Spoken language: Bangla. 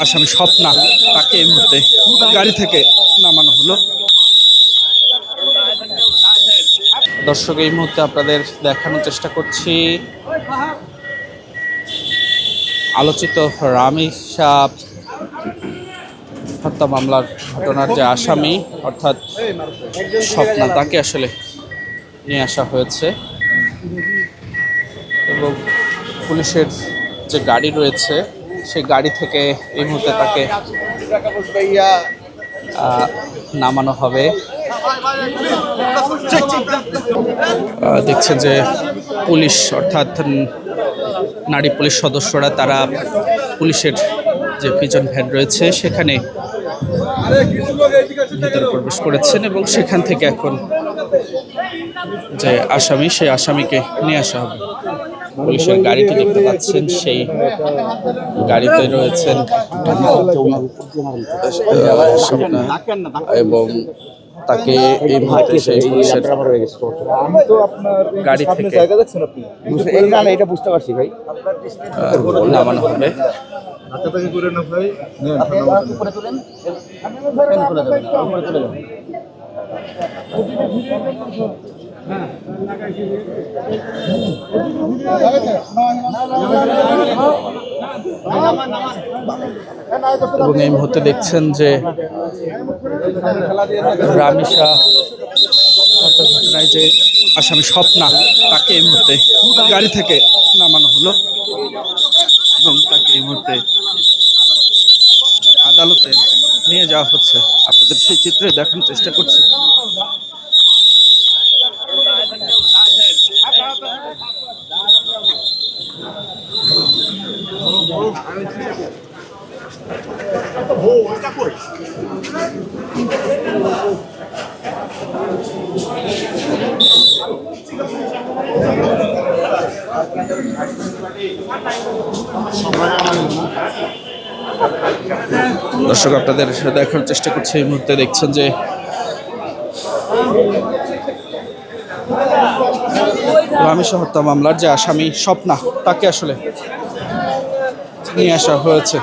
আসামি স্বপ্না তাকে এই মুহূর্তে গাড়ি থেকে নামানো হলো। দর্শক, এই মুহূর্তে আপনাদের দেখানোর চেষ্টা করছি আলোচিত রামিসা হত্যা মামলার ঘটনার যে আসামি অর্থাৎ স্বপ্না তাকে আসলে নিয়ে আসা হয়েছে এবং পুলিশের যে গাড়ি রয়েছে সেই গাড়ি থেকে এই মুহূর্তে তাকে নামানো হবে। দেখছেন যে পুলিশ অর্থাৎ নারী পুলিশ সদস্যরা তারা পুলিশের যে পিজন ভ্যান রয়েছে সেখানে ভিতরে প্রবেশ করেছেন এবং সেখান থেকে এখন যে আসামি সেই আসামিকে নিয়ে আসা হবে। পুলিশের গাড়িটি দেখতে পাচ্ছেন, সেই গাড়িতে রয়েছেন এবং তাকে এই মুহূর্তে সেই পুলিশের গাড়ি থেকে এটা বুঝতে পারছি ভাই নামানো হবে। এবং এই মুহূর্তে দেখছেন যে রামিসা হত্যার ঘটনায় যে আসামি স্বপ্না তাকে এই মুহূর্তে গাড়ি থেকে নামানো হলো এবং তাকে এই মুহূর্তে আদালতে নিয়ে যাওয়া হচ্ছে। আপনাদের সেই চিত্রে দেখানোর চেষ্টা করছি। দর্শক, আপনাদের দেখার চেষ্টা করছি এই মুহূর্তে দেখছেন যে রামিসা হত্যা মামলার যে আসামি স্বপ্না তাকে আসলে নিয়ে আসা হয়েছে।